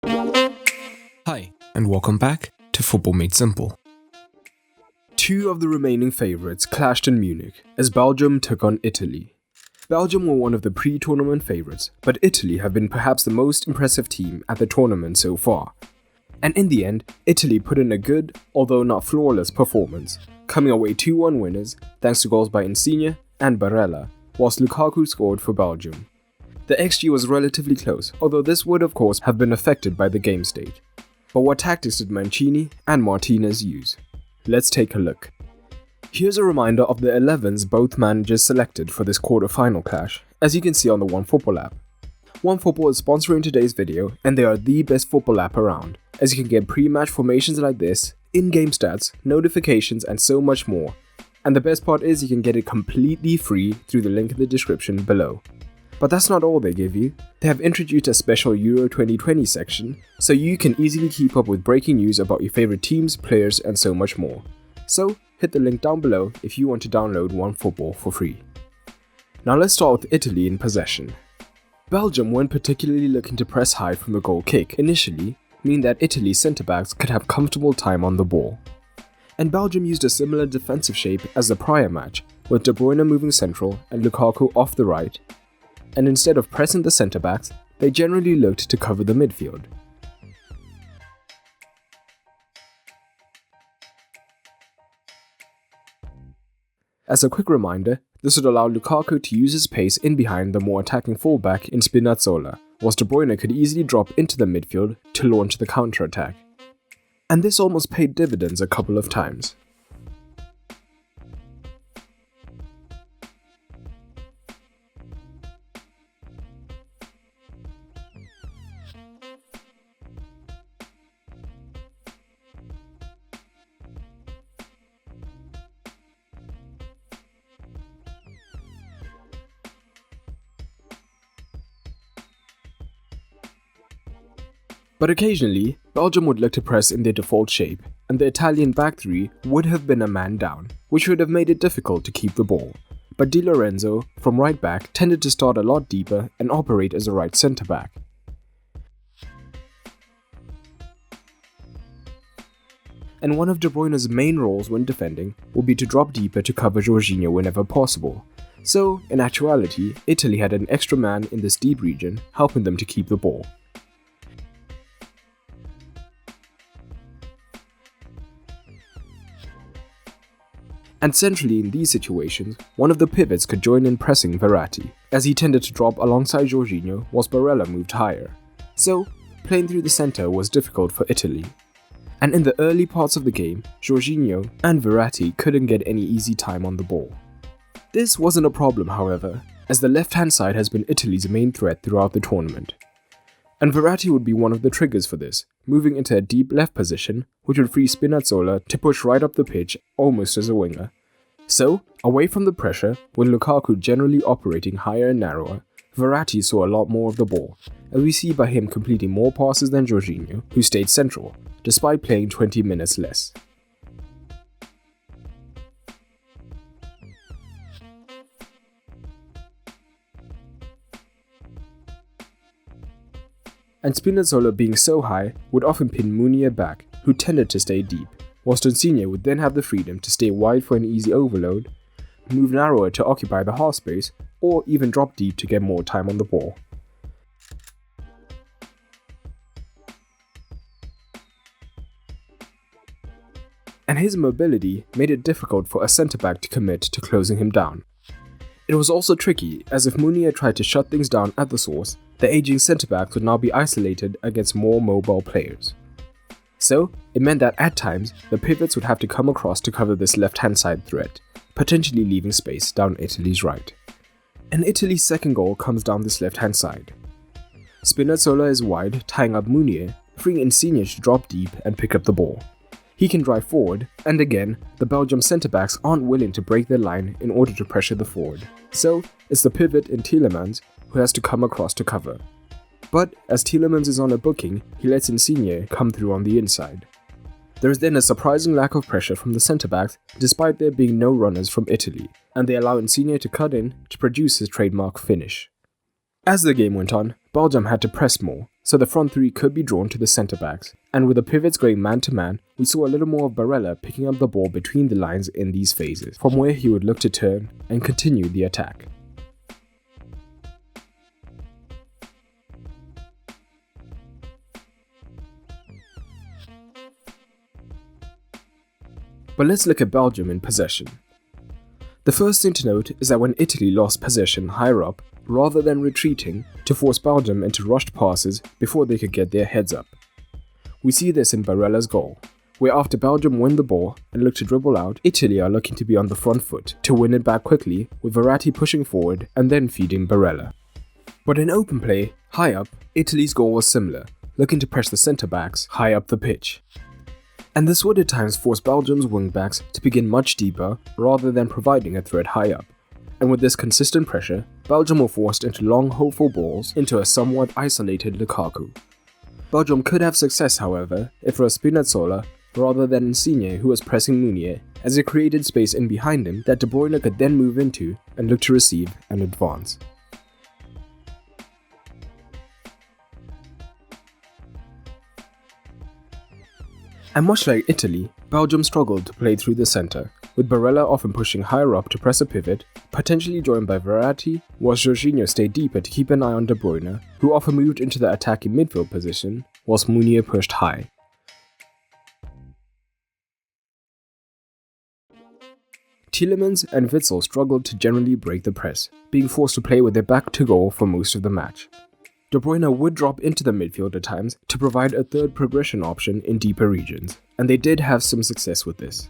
Hi, and welcome back to Football Made Simple. Two of the remaining favourites clashed in Munich as Belgium took on Italy. Belgium were one of the pre-tournament favourites, but Italy have been perhaps the most impressive team at the tournament so far. And in the end, Italy put in a good, although not flawless, performance, coming away 2-1 winners thanks to goals by Mancini and Barella, whilst Lukaku scored for Belgium. The XG was relatively close, although this would of course have been affected by the game state. But what tactics did Mancini and Martinez use? Let's take a look. Here's a reminder of the 11s both managers selected for this quarter-final clash, as you can see on the OneFootball app. OneFootball is sponsoring today's video, and they are the best football app around, as you can get pre-match formations like this, in-game stats, notifications and so much more. And the best part is you can get it completely free through the link in the description below. But that's not all they give you. They have introduced a special Euro 2020 section, so you can easily keep up with breaking news about your favorite teams, players and so much more. So hit the link down below if you want to download OneFootball for free. Now let's start with Italy in possession. Belgium weren't particularly looking to press high from the goal kick initially, meaning that Italy's centre-backs could have comfortable time on the ball. And Belgium used a similar defensive shape as the prior match, with De Bruyne moving central and Lukaku off the right. And instead of pressing the centre-backs, they generally looked to cover the midfield. As a quick reminder, this would allow Lukaku to use his pace in behind the more attacking fullback in Spinazzola, whilst De Bruyne could easily drop into the midfield to launch the counter-attack. And this almost paid dividends a couple of times. But occasionally, Belgium would look to press in their default shape, and the Italian back three would have been a man down, which would have made it difficult to keep the ball. But Di Lorenzo, from right back, tended to start a lot deeper and operate as a right centre back. And one of De Bruyne's main roles when defending would be to drop deeper to cover Jorginho whenever possible. So, in actuality, Italy had an extra man in this deep region, helping them to keep the ball. And centrally in these situations, one of the pivots could join in pressing Verratti, as he tended to drop alongside Jorginho whilst Barella moved higher. So, playing through the centre was difficult for Italy. And in the early parts of the game, Jorginho and Verratti couldn't get any easy time on the ball. This wasn't a problem, however, as the left-hand side has been Italy's main threat throughout the tournament. And Verratti would be one of the triggers for this, moving into a deep left position, which would free Spinazzola to push right up the pitch almost as a winger. So, away from the pressure, with Lukaku generally operating higher and narrower, Verratti saw a lot more of the ball, as we see by him completing more passes than Jorginho, who stayed central, despite playing 20 minutes less. And Spinazzola being so high would often pin Munier back, who tended to stay deep, whilst Insigne would then have the freedom to stay wide for an easy overload, move narrower to occupy the half space, or even drop deep to get more time on the ball. And his mobility made it difficult for a centre-back to commit to closing him down. It was also tricky, as if Munier tried to shut things down at the source, the aging centre-backs would now be isolated against more mobile players. So, it meant that at times, the pivots would have to come across to cover this left-hand side threat, potentially leaving space down Italy's right. And Italy's second goal comes down this left-hand side. Spinazzola is wide, tying up Munier, freeing Insigne to drop deep and pick up the ball. He can drive forward, and again, the Belgium centre-backs aren't willing to break their line in order to pressure the forward. So, it's the pivot in Tielemans who has to come across to cover. But as Tielemans is on a booking, he lets Insigne come through on the inside. There is then a surprising lack of pressure from the centre-backs despite there being no runners from Italy, and they allow Insigne to cut in to produce his trademark finish. As the game went on, Belgium had to press more, so the front three could be drawn to the centre-backs, and with the pivots going man-to-man, we saw a little more of Barella picking up the ball between the lines in these phases, from where he would look to turn and continue the attack. But let's look at Belgium in possession. The first thing to note is that when Italy lost possession higher up, rather than retreating to force Belgium into rushed passes before they could get their heads up. We see this in Barella's goal, where after Belgium win the ball and look to dribble out, Italy are looking to be on the front foot to win it back quickly, with Verratti pushing forward and then feeding Barella. But in open play, high up, Italy's goal was similar, looking to press the centre-backs high up the pitch. And this would at times force Belgium's wing-backs to begin much deeper rather than providing a threat high up. And with this consistent pressure, Belgium were forced into long hopeful balls into a somewhat isolated Lukaku. Belgium could have success, however, if it was Spinazzola rather than Insigne who was pressing Meunier, as it created space in behind him that De Bruyne could then move into and look to receive and advance. And much like Italy, Belgium struggled to play through the centre, with Barella often pushing higher up to press a pivot, potentially joined by Verratti, whilst Jorginho stayed deeper to keep an eye on De Bruyne, who often moved into the attacking midfield position, whilst Meunier pushed high. Tielemans and Witsel struggled to generally break the press, being forced to play with their back to goal for most of the match. De Bruyne would drop into the midfield at times to provide a third progression option in deeper regions, and they did have some success with this.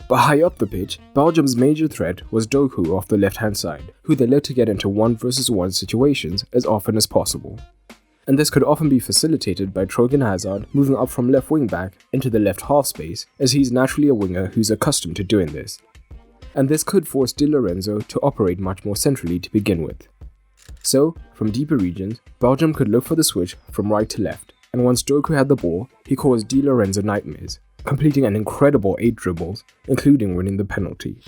But high up the pitch, Belgium's major threat was Doku off the left-hand side, who they looked to get into 1-versus-1 situations as often as possible. And this could often be facilitated by Trojan Hazard moving up from left wing-back into the left half space, as he's naturally a winger who's accustomed to doing this. And this could force Di Lorenzo to operate much more centrally to begin with. So, from deeper regions, Belgium could look for the switch from right to left, and once Doku had the ball, he caused Di Lorenzo nightmares, completing an incredible 8 dribbles, including winning the penalty.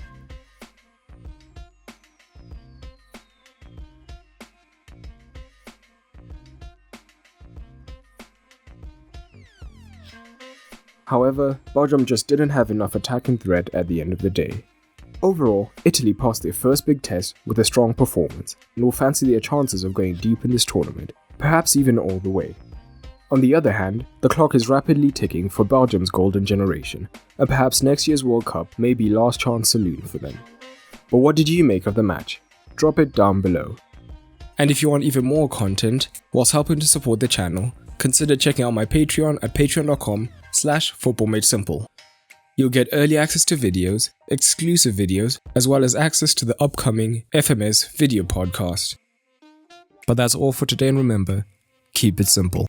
However, Belgium just didn't have enough attacking threat at the end of the day. Overall, Italy passed their first big test with a strong performance, and will fancy their chances of going deep in this tournament, perhaps even all the way. On the other hand, the clock is rapidly ticking for Belgium's golden generation, and perhaps next year's World Cup may be last chance saloon for them. But what did you make of the match? Drop it down below. And if you want even more content, whilst helping to support the channel, consider checking out my Patreon at patreon.com/footballmadesimple. You'll get early access to videos, exclusive videos, as well as access to the upcoming FMS video podcast. But that's all for today, and remember, keep it simple.